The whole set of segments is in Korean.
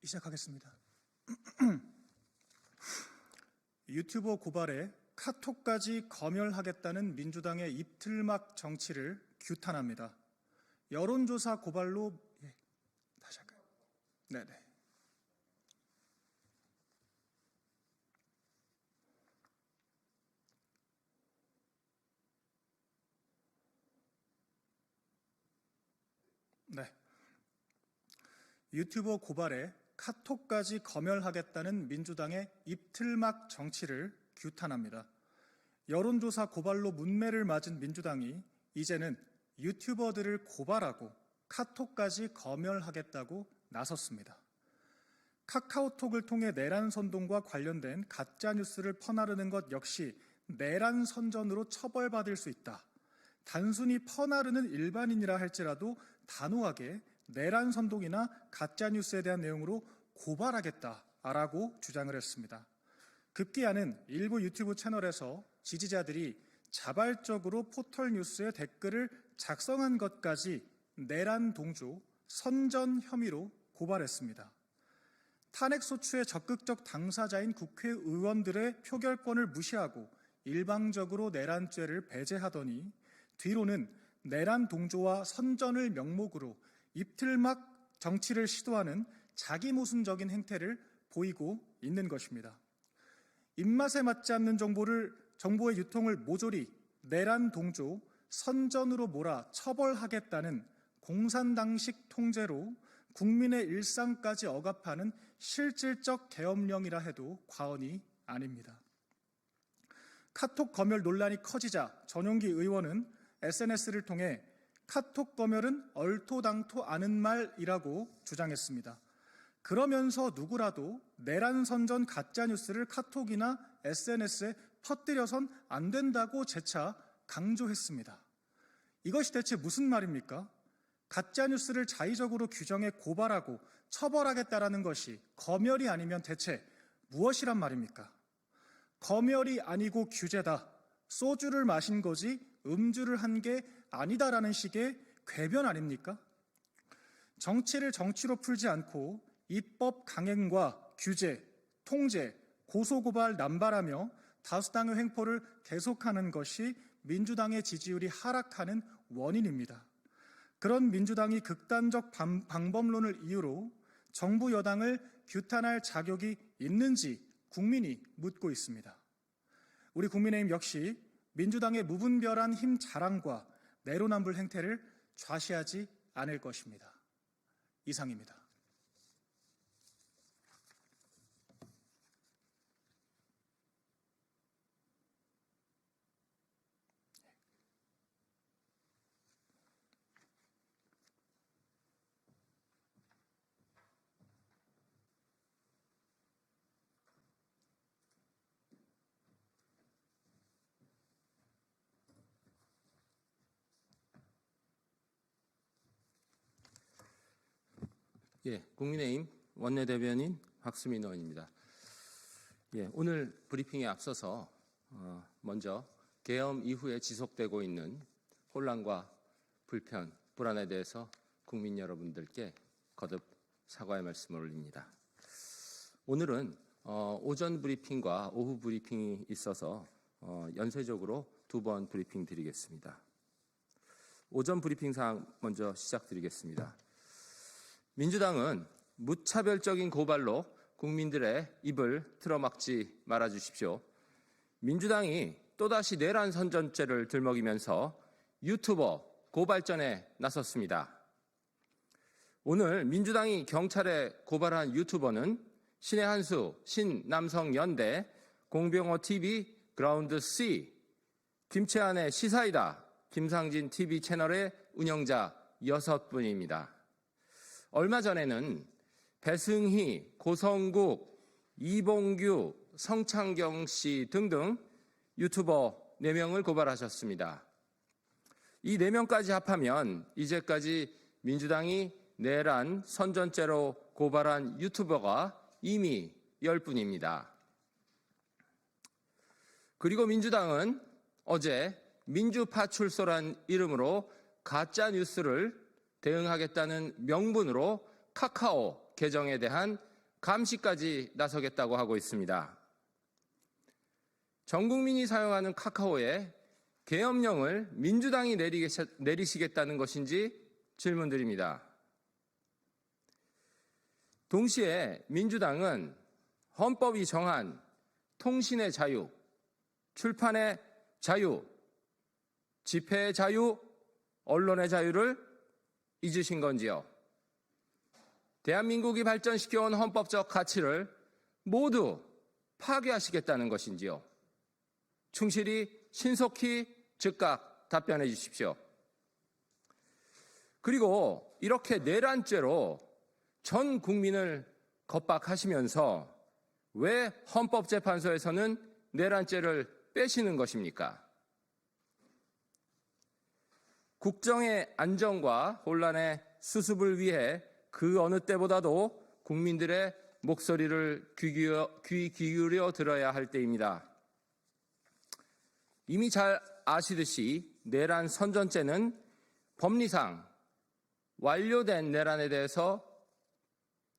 시작하겠습니다. 유튜버 고발에 카톡까지 검열하겠다는 민주당의 입틀막 정치를 규탄합니다. 여론조사 고발로 다시 할까요? 네네. 네. 유튜버 고발에 카톡까지 검열하겠다는 민주당의 입틀막 정치를 규탄합니다. 여론조사 고발로 문매를 맞은 민주당이 이제는 유튜버들을 고발하고 카톡까지 검열하겠다고 나섰습니다. 카카오톡을 통해 내란 선동과 관련된 가짜뉴스를 퍼나르는 것 역시 내란 선전으로 처벌받을 수 있다. 단순히 퍼나르는 일반인이라 할지라도 단호하게 내란 선동이나 가짜뉴스에 대한 내용으로 고발하겠다라고 주장을 했습니다. 급기야는 일부 유튜브 채널에서 지지자들이 자발적으로 포털뉴스에 댓글을 작성한 것까지 내란 동조, 선전 혐의로 고발했습니다. 탄핵소추의 적극적 당사자인 국회의원들의 표결권을 무시하고 일방적으로 내란죄를 배제하더니 뒤로는 내란 동조와 선전을 명목으로 입틀막 정치를 시도하는 자기 모순적인 행태를 보이고 있는 것입니다. 입맛에 맞지 않는 정보의 유통을 모조리 내란 동조, 선전으로 몰아 처벌하겠다는 공산당식 통제로 국민의 일상까지 억압하는 실질적 계엄령이라 해도 과언이 아닙니다. 카톡 검열 논란이 커지자 전용기 의원은 SNS를 통해 카톡 검열은 얼토당토 않은 말이라고 주장했습니다. 그러면서 누구라도 내란 선전 가짜뉴스를 카톡이나 SNS에 퍼뜨려선 안 된다고 재차 강조했습니다. 이것이 대체 무슨 말입니까? 가짜뉴스를 자의적으로 규정해 고발하고 처벌하겠다라는 것이 검열이 아니면 대체 무엇이란 말입니까? 검열이 아니고 규제다. 소주를 마신 거지 음주를 한 게 아니다라는 식의 궤변 아닙니까? 정치를 정치로 풀지 않고 입법 강행과 규제, 통제, 고소고발 남발하며 다수당의 횡포를 계속하는 것이 민주당의 지지율이 하락하는 원인입니다. 그런 민주당이 극단적 방법론을 이유로 정부 여당을 규탄할 자격이 있는지 국민이 묻고 있습니다. 우리 국민의힘 역시 민주당의 무분별한 힘 자랑과 내로남불 행태를 좌시하지 않을 것입니다. 이상입니다. 국민의힘 원내대변인 박수민 의원입니다. 오늘 브리핑에 앞서서 먼저 계엄 이후에 지속되고 있는 혼란과 불편, 불안에 대해서 국민 여러분들께 거듭 사과의 말씀을 올립니다. 오늘은 오전 브리핑과 오후 브리핑이 있어서 연쇄적으로 2번 브리핑 드리겠습니다. 오전 브리핑 사항 먼저 시작드리겠습니다. 민주당은 무차별적인 고발로 국민들의 입을 틀어막지 말아주십시오. 민주당이 또다시 내란 선전죄를 들먹이면서 유튜버 고발전에 나섰습니다. 오늘 민주당이 경찰에 고발한 유튜버는 신의 한수, 신남성연대, 공병호TV, 그라운드 C, 김채한의 시사이다, 김상진 TV 채널의 운영자 6분입니다. 얼마 전에는 배승희, 고성국, 이봉규, 성창경 씨 등등 유튜버 4명을 고발하셨습니다. 이 4명까지 합하면 이제까지 민주당이 내란 선전죄로 고발한 유튜버가 이미 10분입니다. 그리고 민주당은 어제 민주파출소란 이름으로 가짜 뉴스를 대응하겠다는 명분으로 카카오 계정에 대한 감시까지 나서겠다고 하고 있습니다. 전 국민이 사용하는 카카오에 계엄령을 민주당이 내리시겠다는 것인지 질문드립니다. 동시에 민주당은 헌법이 정한 통신의 자유, 출판의 자유, 집회의 자유, 언론의 자유를 잊으신 건지요? 대한민국이 발전시켜온 헌법적 가치를 모두 파괴하시겠다는 것인지요? 충실히 신속히 즉각 답변해 주십시오. 그리고 이렇게 내란죄로 전 국민을 겁박하시면서 왜 헌법재판소에서는 내란죄를 빼시는 것입니까? 국정의 안정과 혼란의 수습을 위해 그 어느 때보다도 국민들의 목소리를 귀 기울여 들어야 할 때입니다. 이미 잘 아시듯이 내란 선전죄는 법리상 완료된 내란에 대해서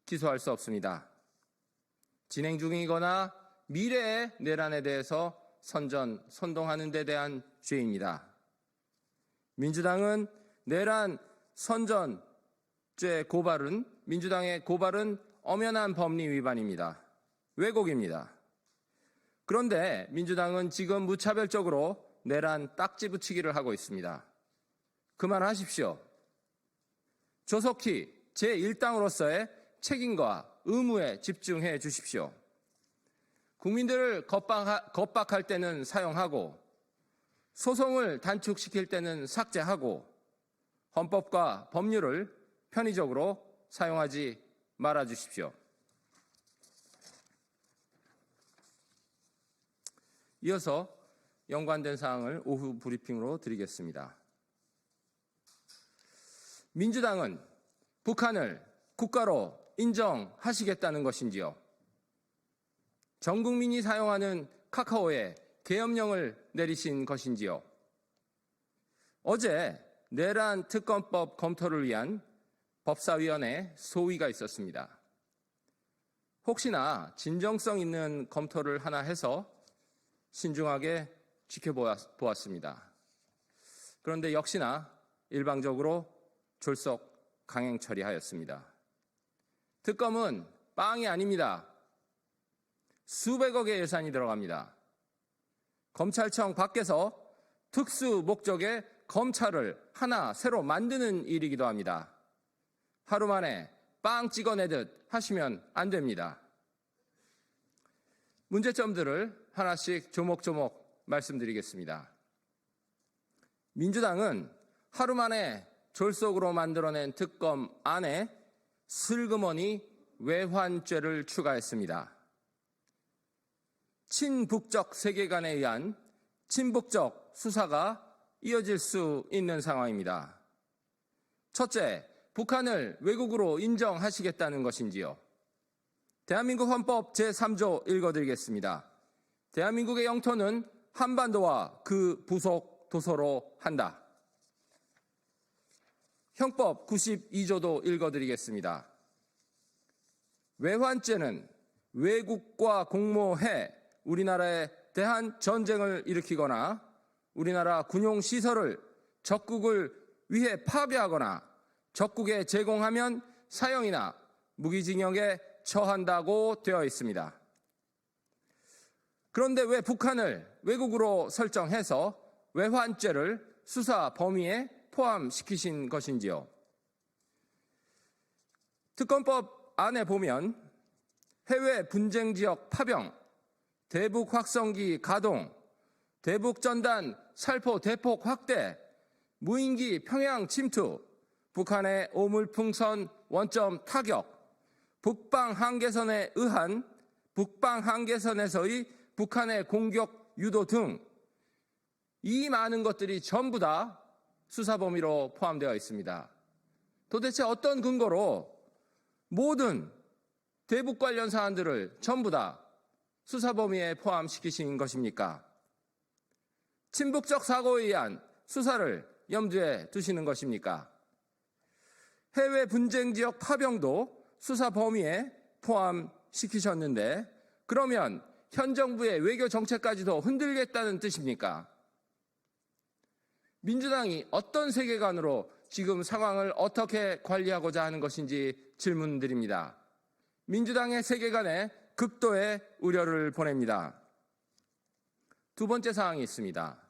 기소할 수 없습니다. 진행 중이거나 미래의 내란에 대해서 선동하는 데 대한 죄입니다. 민주당은 내란 선전죄 민주당의 고발은 엄연한 법리 위반입니다. 왜곡입니다. 그런데 민주당은 지금 무차별적으로 내란 딱지 붙이기를 하고 있습니다. 그만하십시오. 조속히 제1당으로서의 책임과 의무에 집중해 주십시오. 국민들을 겁박할 때는 사용하고 소송을 단축시킬 때는 삭제하고 헌법과 법률을 편의적으로 사용하지 말아 주십시오. 이어서 연관된 사항을 오후 브리핑으로 드리겠습니다. 민주당은 북한을 국가로 인정하시겠다는 것인지요? 전 국민이 사용하는 카카오에 계엄령을 내리신 것인지요? 어제 내란 특검법 검토를 위한 법사위원회 소위가 있었습니다. 혹시나 진정성 있는 검토를 하나 해서 신중하게 지켜보았습니다. 그런데 역시나 일방적으로 졸속 강행 처리하였습니다. 특검은 빵이 아닙니다. 수백억의 예산이 들어갑니다. 검찰청 밖에서 특수 목적의 검찰을 하나 새로 만드는 일이기도 합니다. 하루 만에 빵 찍어내듯 하시면 안 됩니다. 문제점들을 하나씩 조목조목 말씀드리겠습니다. 민주당은 하루 만에 졸속으로 만들어낸 특검 안에 슬그머니 외환죄를 추가했습니다. 친북적 세계관에 의한 친북적 수사가 이어질 수 있는 상황입니다. 첫째, 북한을 외국으로 인정하시겠다는 것인지요? 대한민국 헌법 제3조 읽어드리겠습니다. 대한민국의 영토는 한반도와 그 부속 도서로 한다. 형법 92조도 읽어드리겠습니다. 외환죄는 외국과 공모해 우리나라에 대한 전쟁을 일으키거나 우리나라 군용시설을 적국을 위해 파괴하거나 적국에 제공하면 사형이나 무기징역에 처한다고 되어 있습니다. 그런데 왜 북한을 외국으로 설정해서 외환죄를 수사 범위에 포함시키신 것인지요? 특검법 안에 보면 해외 분쟁 지역 파병, 대북 확성기 가동, 대북 전단 살포 대폭 확대, 무인기 평양 침투, 북한의 오물풍선 원점 타격, 북방 한계선에 의한 북방 한계선에서의 북한의 공격 유도 등 이 많은 것들이 전부 다 수사 범위로 포함되어 있습니다. 도대체 어떤 근거로 모든 대북 관련 사안들을 전부 다 수사 범위에 포함시키신 것입니까? 친북적 사고에 의한 수사를 염두에 두시는 것입니까? 해외 분쟁 지역 파병도 수사 범위에 포함시키셨는데 그러면 현 정부의 외교 정책까지도 흔들겠다는 뜻입니까? 민주당이 어떤 세계관으로 지금 상황을 어떻게 관리하고자 하는 것인지 질문드립니다. 민주당의 세계관에 극도의 우려를 보냅니다. 두 번째 사항이 있습니다.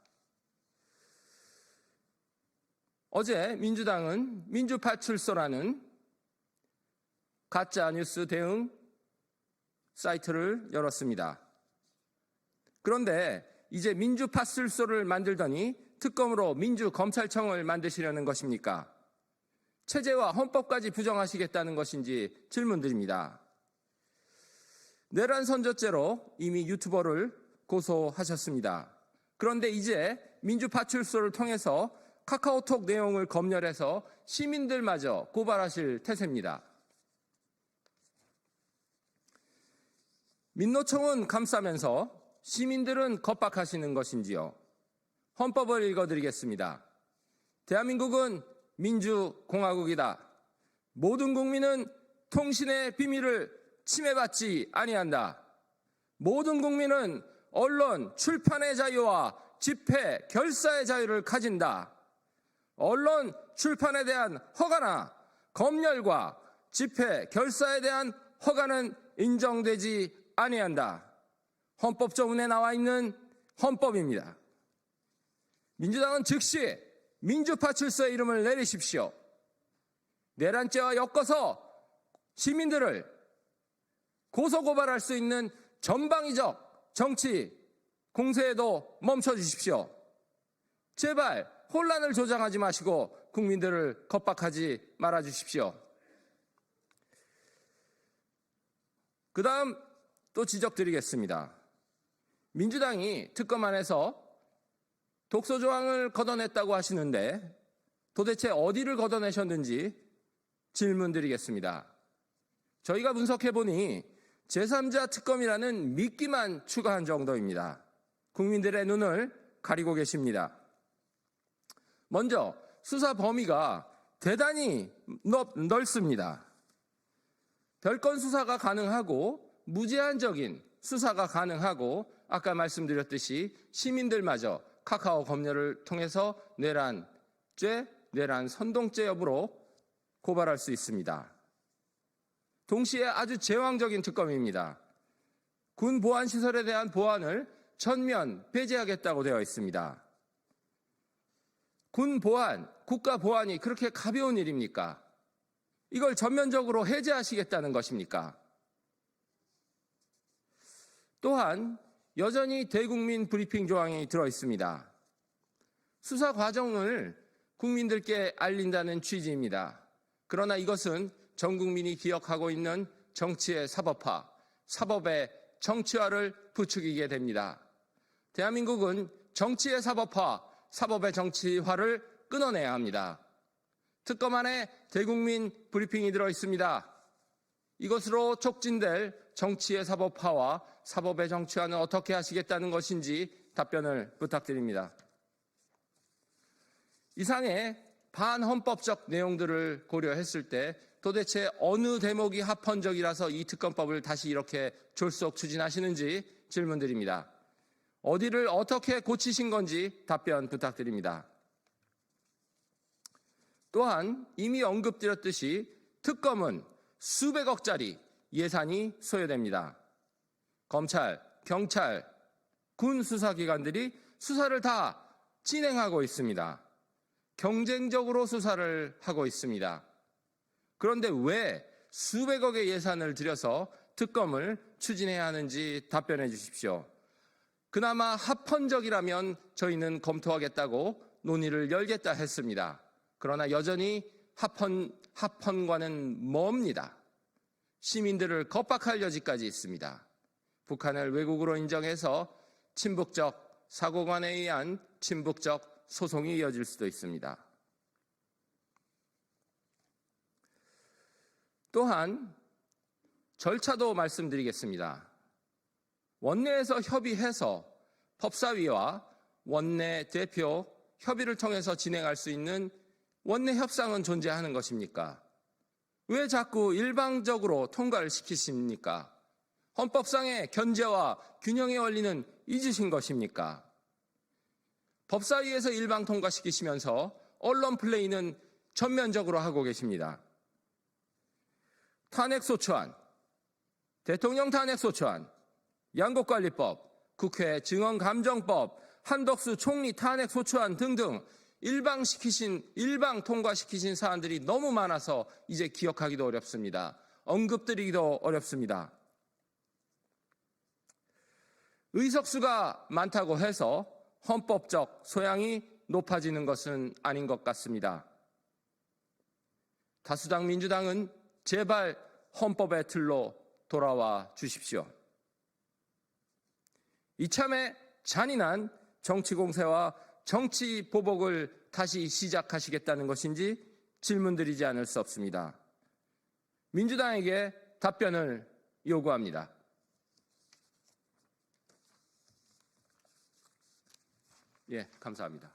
어제 민주당은 민주파출소라는 가짜뉴스 대응 사이트를 열었습니다. 그런데 이제 민주파출소를 만들더니 특검으로 민주검찰청을 만드시려는 것입니까? 체제와 헌법까지 부정하시겠다는 것인지 질문드립니다. 내란 선전죄로 이미 유튜버를 고소하셨습니다. 그런데 이제 민주파출소를 통해서 카카오톡 내용을 검열해서 시민들마저 고발하실 태세입니다. 민노총은 감싸면서 시민들은 겁박하시는 것인지요? 헌법을 읽어드리겠습니다. 대한민국은 민주공화국이다. 모든 국민은 통신의 비밀을 침해받지 아니한다. 모든 국민은 언론, 출판의 자유와 집회, 결사의 자유를 가진다. 언론, 출판에 대한 허가나 검열과 집회, 결사에 대한 허가는 인정되지 아니한다. 헌법조문에 나와 있는 헌법입니다. 민주당은 즉시 민주파출소의 이름을 내리십시오. 내란죄와 엮어서 시민들을 고소고발할 수 있는 전방위적 정치 공세에도 멈춰주십시오. 제발 혼란을 조장하지 마시고 국민들을 겁박하지 말아주십시오. 그 다음 또 지적드리겠습니다. 민주당이 특검 안에서 독소조항을 걷어냈다고 하시는데 도대체 어디를 걷어내셨는지 질문드리겠습니다. 저희가 분석해보니 제3자 특검이라는 미끼만 추가한 정도입니다. 국민들의 눈을 가리고 계십니다. 먼저 수사 범위가 대단히 넓습니다. 별건 수사가 가능하고 무제한적인 수사가 가능하고 아까 말씀드렸듯이 시민들마저 카카오 검열을 통해서 내란죄, 내란 선동죄 여부로 고발할 수 있습니다. 동시에 아주 제왕적인 특검입니다. 군 보안시설에 대한 보안을 전면 배제하겠다고 되어 있습니다. 군 보안, 국가 보안이 그렇게 가벼운 일입니까? 이걸 전면적으로 해제하시겠다는 것입니까? 또한 여전히 대국민 브리핑 조항이 들어 있습니다. 수사 과정을 국민들께 알린다는 취지입니다. 그러나 이것은 전 국민이 기억하고 있는 정치의 사법화, 사법의 정치화를 부추기게 됩니다. 대한민국은 정치의 사법화, 사법의 정치화를 끊어내야 합니다. 특검 안에 대국민 브리핑이 들어 있습니다. 이것으로 촉진될 정치의 사법화와 사법의 정치화는 어떻게 하시겠다는 것인지 답변을 부탁드립니다. 이상의 반헌법적 내용들을 고려했을 때 도대체 어느 대목이 합헌적이라서 이 특검법을 다시 이렇게 졸속 추진하시는지 질문드립니다. 어디를 어떻게 고치신 건지 답변 부탁드립니다. 또한 이미 언급드렸듯이 특검은 수백억짜리 예산이 소요됩니다. 검찰, 경찰, 군 수사기관들이 수사를 다 진행하고 있습니다. 경쟁적으로 수사를 하고 있습니다. 그런데 왜 수백억의 예산을 들여서 특검을 추진해야 하는지 답변해 주십시오. 그나마 합헌적이라면 저희는 검토하겠다고 논의를 열겠다 했습니다. 그러나 여전히 합헌과는 멉니다. 시민들을 겁박할 여지까지 있습니다. 북한을 외국으로 인정해서 친북적 사고관에 의한 친북적 소송이 이어질 수도 있습니다. 또한 절차도 말씀드리겠습니다. 원내에서 협의해서 법사위와 원내 대표 협의를 통해서 진행할 수 있는 원내 협상은 존재하는 것입니까? 왜 자꾸 일방적으로 통과를 시키십니까? 헌법상의 견제와 균형의 원리는 잊으신 것입니까? 법사위에서 일방 통과시키시면서 언론 플레이는 전면적으로 하고 계십니다. 탄핵소추안, 대통령 탄핵소추안, 양곡관리법, 국회 증언감정법, 한덕수 총리 탄핵소추안 등등 일방 통과시키신 사안들이 너무 많아서 이제 기억하기도 어렵습니다. 언급드리기도 어렵습니다. 의석수가 많다고 해서 헌법적 소양이 높아지는 것은 아닌 것 같습니다. 다수당 민주당은 제발 헌법의 틀로 돌아와 주십시오. 이참에 잔인한 정치 공세와 정치 보복을 다시 시작하시겠다는 것인지 질문드리지 않을 수 없습니다. 민주당에게 답변을 요구합니다. 예, 감사합니다.